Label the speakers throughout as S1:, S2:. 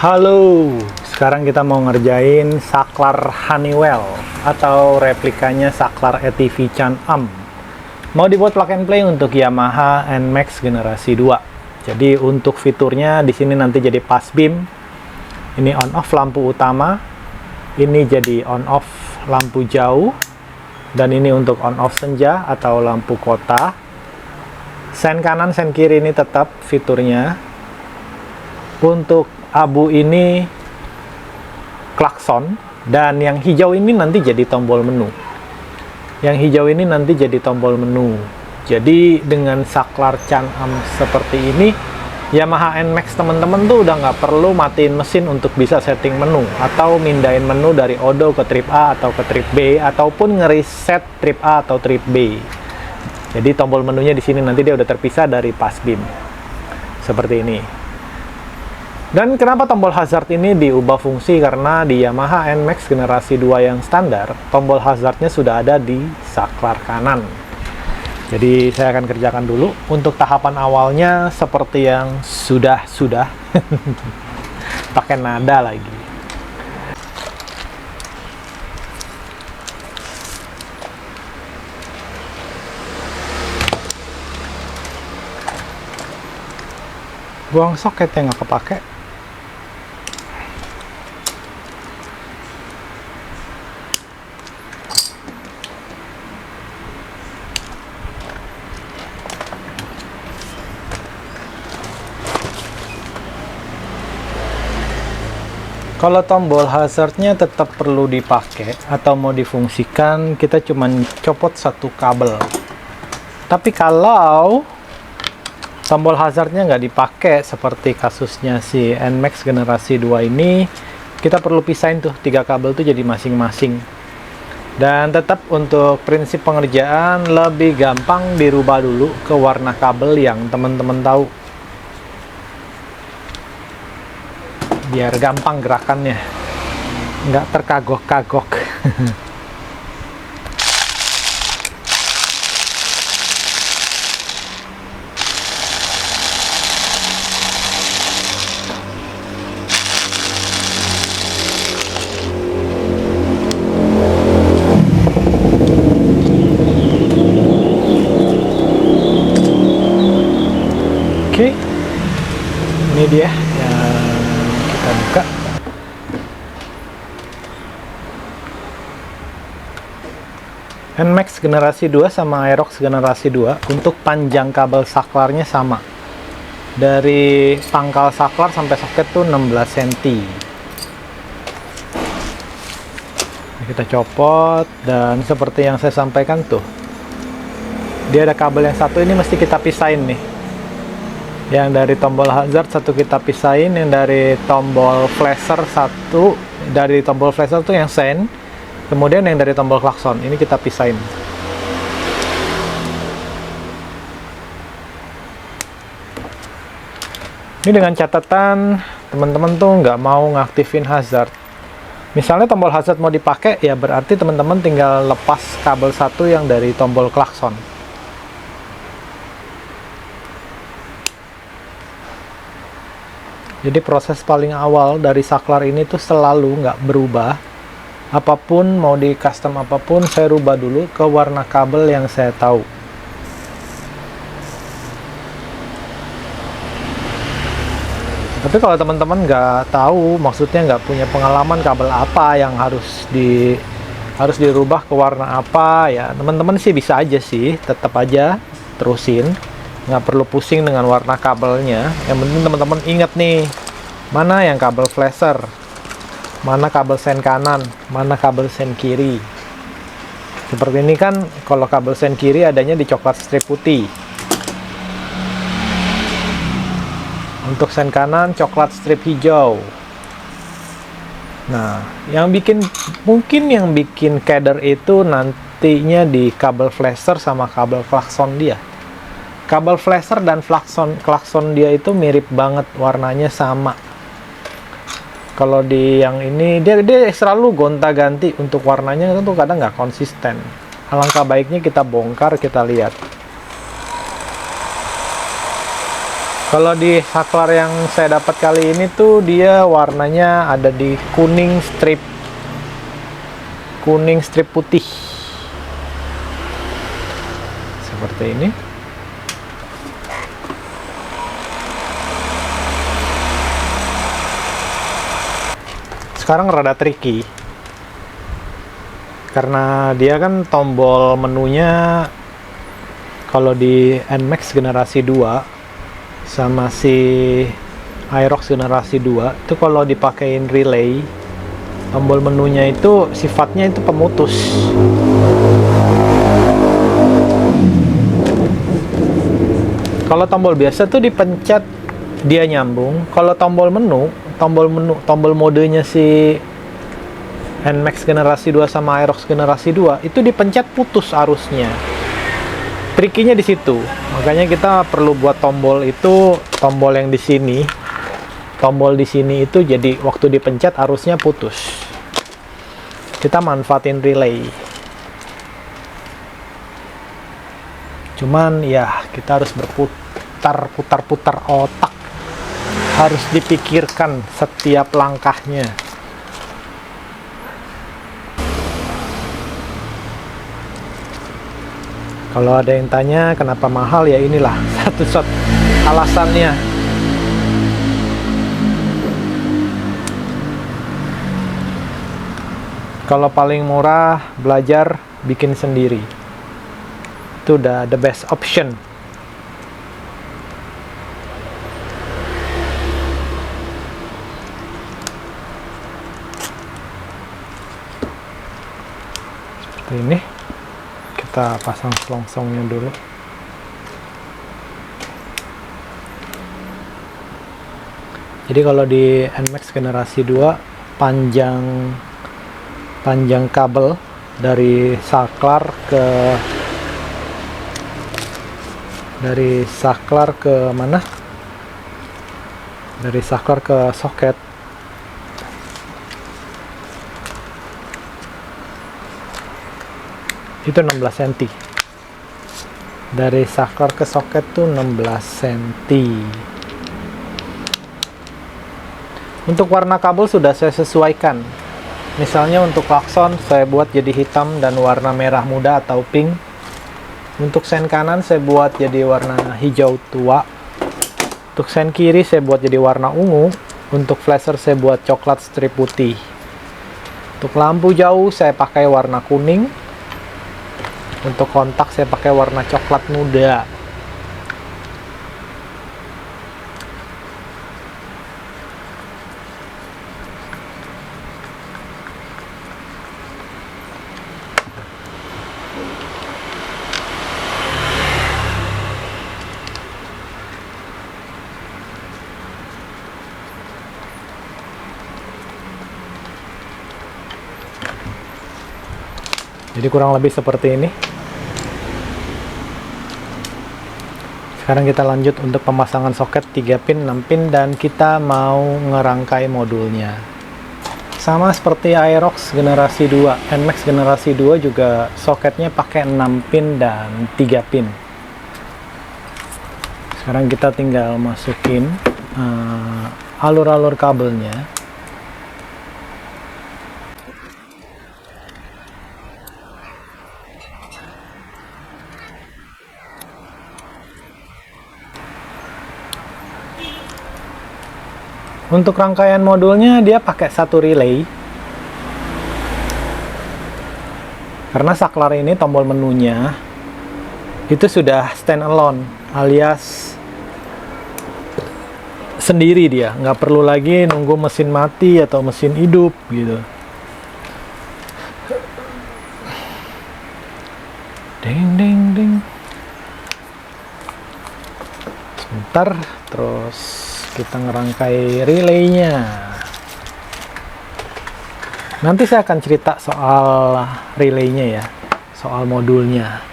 S1: Halo, sekarang kita mau ngerjain saklar Honeywell atau replikanya saklar ATV Can-Am. Mau dibuat plug and play untuk Yamaha NMAX generasi 2. Jadi untuk fiturnya di sini nanti jadi pass beam. Ini on off lampu utama. Ini jadi on off lampu jauh. Dan ini untuk on off senja atau lampu kota. Sen kanan, sen kiri ini tetap fiturnya. Untuk abu ini klakson, dan yang hijau ini nanti jadi tombol menu. Yang hijau ini nanti jadi tombol menu. Jadi dengan saklar Can-Am seperti ini, Yamaha NMAX teman-teman tuh udah nggak perlu matiin mesin untuk bisa setting menu atau mindahin menu dari Odo ke trip A atau ke trip B ataupun ngereset trip A atau trip B. Jadi tombol menunya di sini nanti dia udah terpisah dari pass beam. Seperti ini. Dan kenapa tombol hazard ini diubah fungsi? Karena di Yamaha NMAX generasi 2 yang standar, tombol hazardnya sudah ada di saklar kanan. Jadi saya akan kerjakan dulu. Untuk tahapan awalnya seperti yang sudah pakai nada lagi. Buang soket yang nggak kepake. Kalau tombol hazardnya tetap perlu dipakai atau mau difungsikan, kita cuma copot satu kabel. Tapi kalau tombol hazardnya nggak dipakai seperti kasusnya si NMAX generasi 2 ini, kita perlu pisahin tuh 3 kabel tuh jadi masing-masing. Dan tetap untuk prinsip pengerjaan lebih gampang dirubah dulu ke warna kabel yang teman-teman tahu. Biar gampang gerakannya, nggak terkagok-kagok. Oke, ini dia yang kita buka. NMAX generasi 2 sama Aerox generasi 2 untuk panjang kabel saklarnya sama. Dari pangkal saklar sampai soket tuh 16 cm. Ini kita copot, dan seperti yang saya sampaikan tuh, dia ada kabel yang satu ini mesti kita pisahin nih. Yang dari tombol hazard satu kita pisahin, yang dari tombol flasher satu, dari tombol flasher tuh yang sen, kemudian yang dari tombol klakson ini kita pisahin. Ini dengan catatan teman-teman tuh nggak mau ngaktifin hazard. Misalnya tombol hazard mau dipakai, ya berarti teman-teman tinggal lepas kabel satu yang dari tombol klakson. Jadi proses paling awal dari saklar ini tuh selalu nggak berubah. Apapun, mau di custom apapun, saya rubah dulu ke warna kabel yang saya tahu. Tapi kalau teman-teman nggak tahu, maksudnya nggak punya pengalaman kabel apa yang harus dirubah ke warna apa, ya teman-teman sih bisa aja sih, tetap aja terusin. Nggak perlu pusing dengan warna kabelnya. Yang penting teman-teman ingat nih, mana yang kabel flasher, mana kabel sen kanan, mana kabel sen kiri. Seperti ini kan, kalau kabel sen kiri adanya di coklat strip putih. Untuk sen kanan coklat strip hijau. Nah, mungkin yang bikin keder itu nantinya di kabel flasher sama kabel klakson dia. Kabel flasher dan klakson dia itu mirip banget, warnanya sama. Kalau di yang ini dia selalu gonta-ganti untuk warnanya, itu kadang nggak konsisten. Alangkah baiknya kita bongkar, kita lihat. Kalau di saklar yang saya dapat kali ini tuh dia warnanya ada di kuning strip putih seperti ini. Sekarang rada tricky karena dia kan tombol menunya kalau di NMAX generasi 2 sama si Aerox generasi 2 itu kalau dipakein relay, tombol menunya itu sifatnya itu pemutus. Kalau tombol biasa tuh dipencet dia nyambung. Kalau tombol modenya si NMAX generasi 2 sama Aerox generasi 2 itu dipencet putus arusnya. Trikinya di situ. Makanya kita perlu buat tombol itu, tombol yang di sini. Tombol di sini itu jadi waktu dipencet arusnya putus. Kita manfaatin relay. Cuman ya kita harus putar otak. Harus dipikirkan setiap langkahnya. Kalau ada yang tanya kenapa mahal, ya inilah satu alasannya. Kalau paling murah, belajar bikin sendiri. Itu udah the best option. Seperti ini. Kita pasang selongsongnya dulu. Jadi kalau di NMAX generasi 2 panjang kabel dari saklar ke mana? Dari saklar ke soket itu 16 cm. Dari saklar ke soket tuh 16 cm. Untuk warna kabel sudah saya sesuaikan. Misalnya untuk klakson saya buat jadi hitam dan warna merah muda atau pink. Untuk sen kanan saya buat jadi warna hijau tua. Untuk sen kiri saya buat jadi warna ungu. Untuk flasher saya buat coklat strip putih. Untuk lampu jauh saya pakai warna kuning. Untuk kontak saya pakai warna coklat muda. Jadi kurang lebih seperti ini. Sekarang kita lanjut untuk pemasangan soket 3 pin, 6 pin, dan kita mau ngerangkai modulnya. Sama seperti Aerox generasi 2, NMAX generasi 2 juga soketnya pakai 6 pin dan 3 pin. Sekarang kita tinggal masukin alur-alur kabelnya. Untuk rangkaian modulnya dia pakai satu relay. Karena saklar ini tombol menunya itu sudah stand alone, alias sendiri dia, nggak perlu lagi nunggu mesin mati atau mesin hidup gitu. Ding ding ding. Sebentar, terus kita ngerangkai relaynya. Nanti saya akan cerita soal relaynya ya, soal modulnya.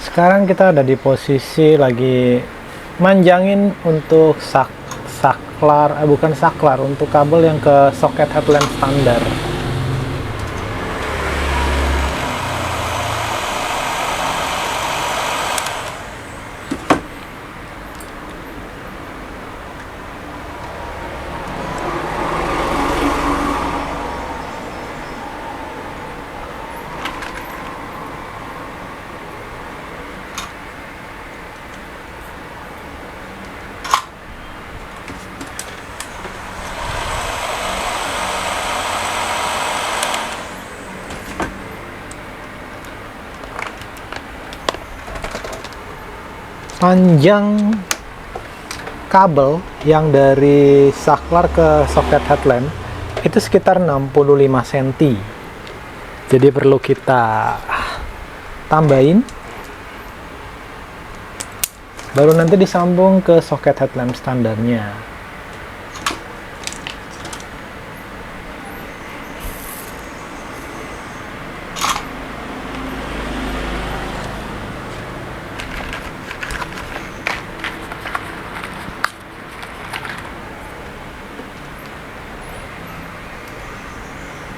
S1: Sekarang kita ada di posisi lagi manjangin untuk saklar, bukan saklar, untuk kabel yang ke soket headlamp standar. Panjang kabel yang dari saklar ke soket headlamp itu sekitar 65 cm. Jadi perlu kita tambahin, baru nanti disambung ke soket headlamp standarnya.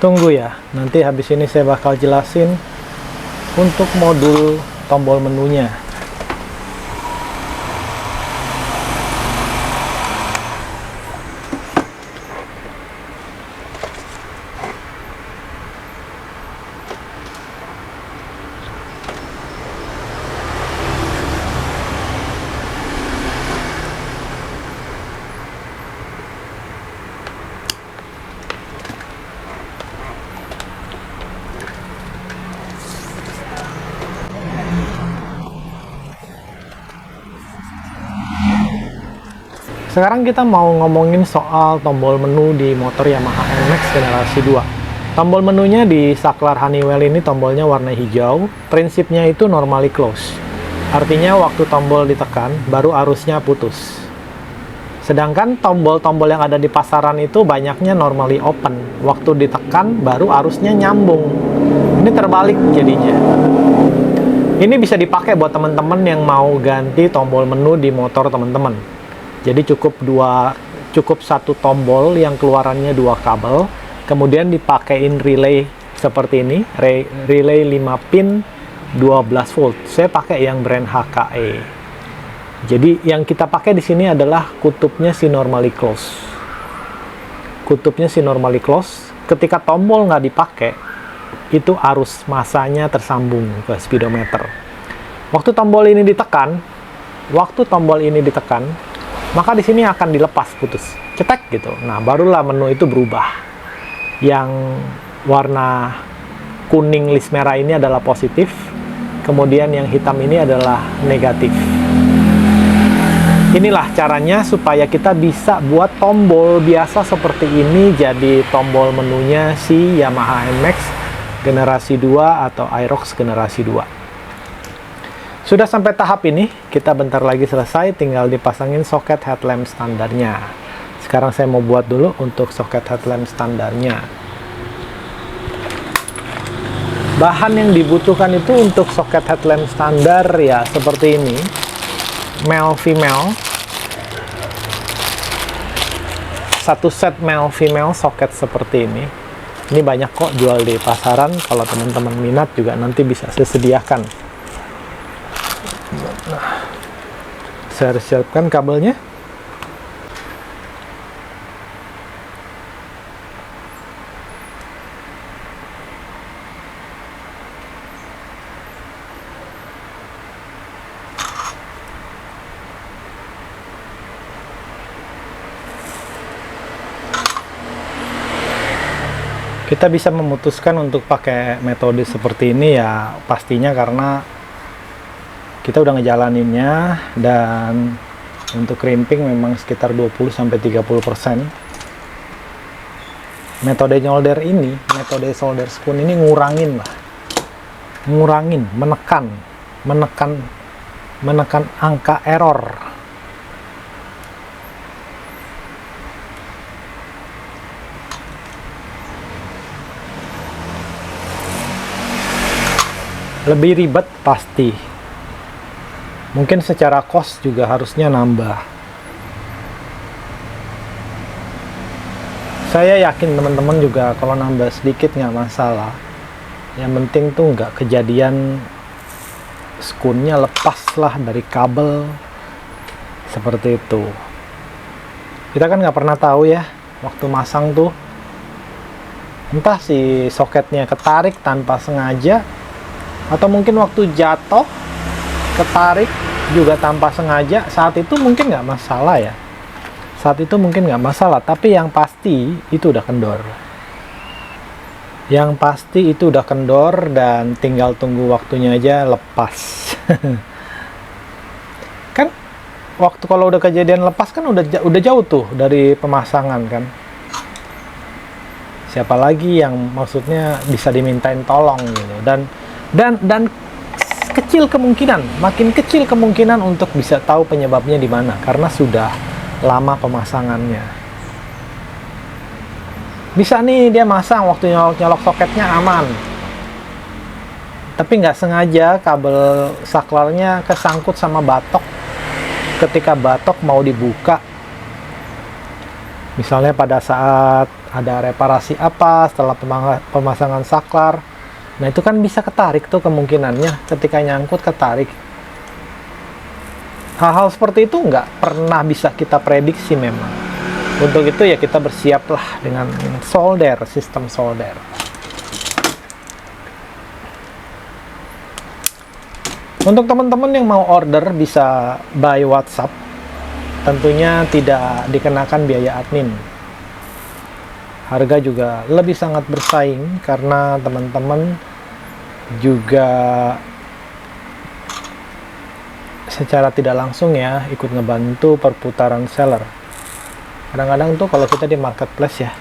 S1: Tunggu ya, nanti habis ini saya bakal jelasin untuk modul tombol menunya. Sekarang kita mau ngomongin soal tombol menu di motor Yamaha NMAX generasi 2. Tombol menunya di saklar Honeywell ini tombolnya warna hijau. Prinsipnya itu normally close. Artinya waktu tombol ditekan, baru arusnya putus. Sedangkan tombol-tombol yang ada di pasaran itu banyaknya normally open. Waktu ditekan, baru arusnya nyambung. Ini terbalik jadinya. Ini bisa dipakai buat teman-teman yang mau ganti tombol menu di motor teman-teman. Jadi cukup satu tombol yang keluarannya 2 kabel, kemudian dipakein relay seperti ini, relay 5 pin 12 volt. Saya pakai yang brand HKE. Jadi yang kita pakai di sini adalah kutubnya si normally close. Kutubnya si normally close. Ketika tombol nggak dipakai, itu arus masanya tersambung ke speedometer. Waktu tombol ini ditekan, maka di sini akan dilepas putus, cetek gitu. Nah, barulah menu itu berubah. Yang warna kuning list merah ini adalah positif, kemudian yang hitam ini adalah negatif. Inilah caranya supaya kita bisa buat tombol biasa seperti ini jadi tombol menunya si Yamaha NMAX generasi 2 atau Aerox generasi 2. Sudah sampai tahap ini, kita bentar lagi selesai, tinggal dipasangin soket headlamp standarnya. Sekarang saya mau buat dulu untuk soket headlamp standarnya. Bahan yang dibutuhkan itu untuk soket headlamp standar ya seperti ini, male female, satu set male female soket seperti ini. Ini banyak kok jual di pasaran, kalau teman-teman minat juga nanti bisa saya sediakan. Nah, saya siapkan kabelnya. Kita bisa memutuskan untuk pakai metode seperti ini ya pastinya karena kita udah ngejalaninnya, dan untuk crimping memang sekitar 20-30%. Metode nyolder ini, metode solder spoon ini ngurangin, menekan angka error. Lebih ribet pasti, Mungkin secara cost juga harusnya nambah. Saya yakin teman-teman juga kalau nambah sedikit nggak masalah. Yang penting tuh nggak kejadian skunnya lepas lah dari kabel seperti itu. Kita kan nggak pernah tahu ya waktu masang tuh, entah si soketnya ketarik tanpa sengaja, atau mungkin waktu jatuh ketarik juga tanpa sengaja. Saat itu mungkin nggak masalah ya, saat itu mungkin nggak masalah, tapi yang pasti itu udah kendor. Yang pasti itu udah kendor dan tinggal tunggu waktunya aja lepas. Kan waktu kalau udah kejadian lepas kan udah jauh tuh dari pemasangan kan. Siapa lagi yang maksudnya bisa dimintain tolong gitu. Dan kecil kemungkinan, makin kecil kemungkinan untuk bisa tahu penyebabnya di mana karena sudah lama pemasangannya. Bisa nih dia masang waktu nyolok soketnya aman, tapi nggak sengaja kabel saklarnya kesangkut sama batok ketika batok mau dibuka, misalnya pada saat ada reparasi apa setelah pemasangan saklar. Nah itu kan bisa ketarik tuh kemungkinannya, ketika nyangkut ketarik. Hal-hal seperti itu nggak pernah bisa kita prediksi memang. Untuk itu ya kita bersiaplah dengan solder, sistem solder. Untuk teman-teman yang mau order bisa by WhatsApp, tentunya tidak dikenakan biaya admin. Harga juga lebih sangat bersaing karena teman-teman juga secara tidak langsung ya ikut ngebantu perputaran seller. Kadang-kadang tuh kalau kita di marketplace ya,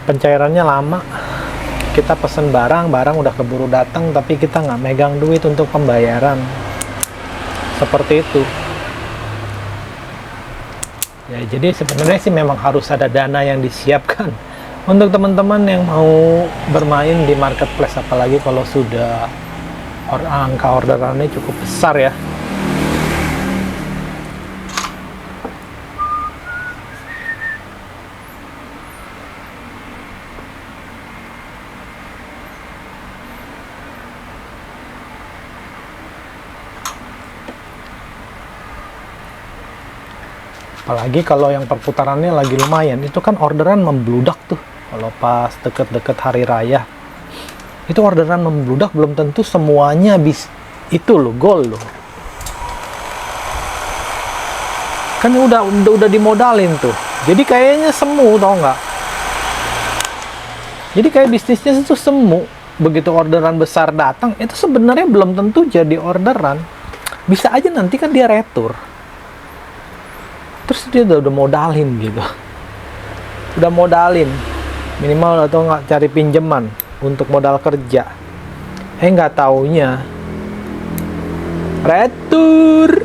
S1: pencairannya lama. Kita pesen barang udah keburu datang, tapi kita nggak megang duit untuk pembayaran. Seperti itu. Ya, jadi sebenarnya sih memang harus ada dana yang disiapkan untuk teman-teman yang mau bermain di marketplace, apalagi kalau sudah angka orderannya cukup besar ya. Apalagi kalau yang perputarannya lagi lumayan, itu kan orderan membludak tuh. Kalau pas deket-deket hari raya, itu orderan membludak, belum tentu semuanya itu loh, goal loh. Kan udah dimodalin tuh. Jadi kayaknya semu, tau nggak? Jadi kayak bisnisnya itu semu. Begitu orderan besar datang, itu sebenarnya belum tentu jadi orderan. Bisa aja nanti kan dia retur. Terus dia udah modalin gitu, udah modalin minimal atau nggak cari pinjaman untuk modal kerja, nggak taunya retur.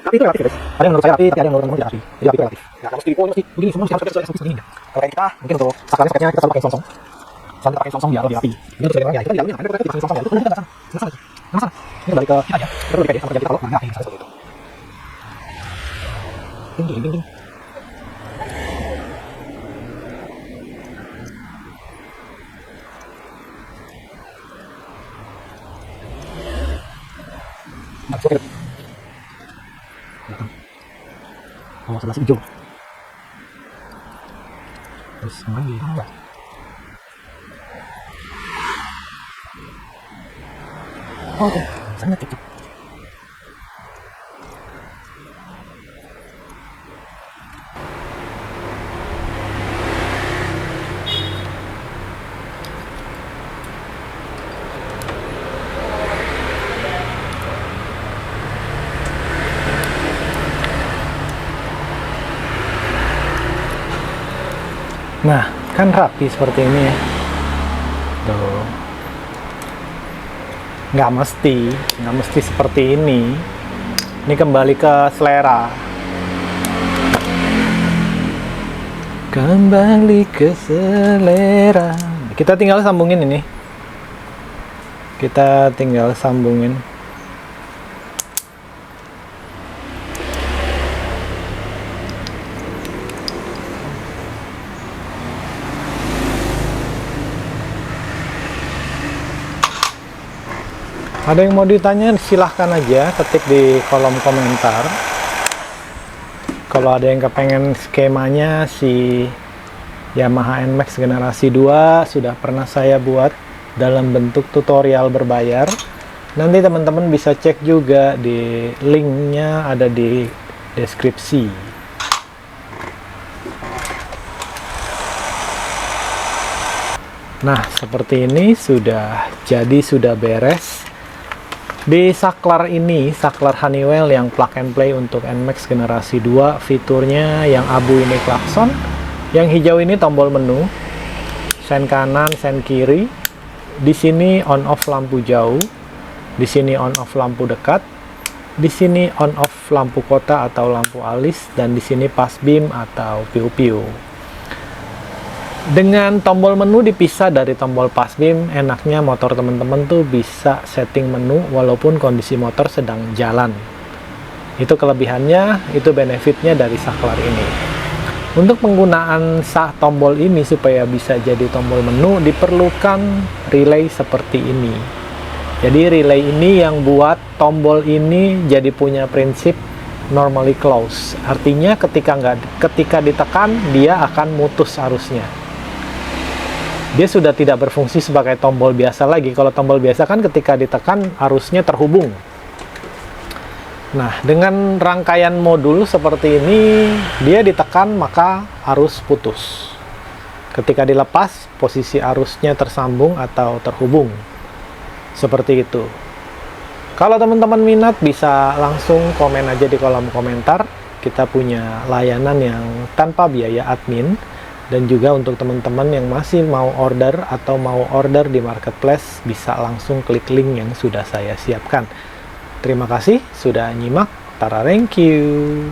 S1: Tapi itu relatif guys. Ada yang menurut saya rapi, tapi ada yang menurut teman-teman tidak rapi. Jadi rapi itu relatif. Ya, kalau mesti mesti begini semua harus seperti ini. Kalau kayak kita mungkin untuk saklarnya kita selalu pakai songsong. Selalu pakai songsong biar lebih rapi. Ini untuk sebagian orang ya, kita di dalamnya ada kita pakai songsong ya. Itu kan kita nggak masalah. Ini balik ke kita ya. Kita lebih pede sama kerja kita kalau nggak rapi seperti itu. Ding. Nah, oke. Oh, sebelah hijau. Terus main di mana? Oh, sangat cocok. Nah, kan rapi seperti ini ya. Tuh. nggak mesti seperti ini. Ini kembali ke selera. Kembali ke selera. Kita tinggal sambungin ini. Kita tinggal sambungin. Ada yang mau ditanya, silahkan aja ketik di kolom komentar. Kalau ada yang kepengen skemanya si Yamaha NMAX generasi 2 sudah pernah saya buat dalam bentuk tutorial berbayar. Nanti teman-teman bisa cek juga di linknya, ada di deskripsi. Nah, seperti ini sudah jadi, sudah beres. Di saklar ini, saklar Honeywell yang plug and play untuk NMAX generasi 2, fiturnya yang abu ini klakson, yang hijau ini tombol menu, sen kanan, sen kiri. Di sini on off lampu jauh, di sini on off lampu dekat, di sini on off lampu kota atau lampu alis, dan di sini pass beam atau piu-piu. Dengan tombol menu dipisah dari tombol pass beam, enaknya motor teman-teman tuh bisa setting menu walaupun kondisi motor sedang jalan. Itu kelebihannya, itu benefitnya dari saklar ini. Untuk penggunaan tombol ini supaya bisa jadi tombol menu, diperlukan relay seperti ini. Jadi relay ini yang buat tombol ini jadi punya prinsip normally close. Artinya ketika ditekan, dia akan mutus arusnya. Dia sudah tidak berfungsi sebagai tombol biasa lagi. Kalau tombol biasa kan ketika ditekan arusnya terhubung. Nah, dengan rangkaian modul seperti ini, dia ditekan maka arus putus. Ketika dilepas, posisi arusnya tersambung atau terhubung. Seperti itu. Kalau teman-teman minat, bisa langsung komen aja di kolom komentar. Kita punya layanan yang tanpa biaya admin. Dan juga untuk teman-teman yang masih mau order atau mau order di marketplace, bisa langsung klik link yang sudah saya siapkan. Terima kasih sudah nyimak. Thank you.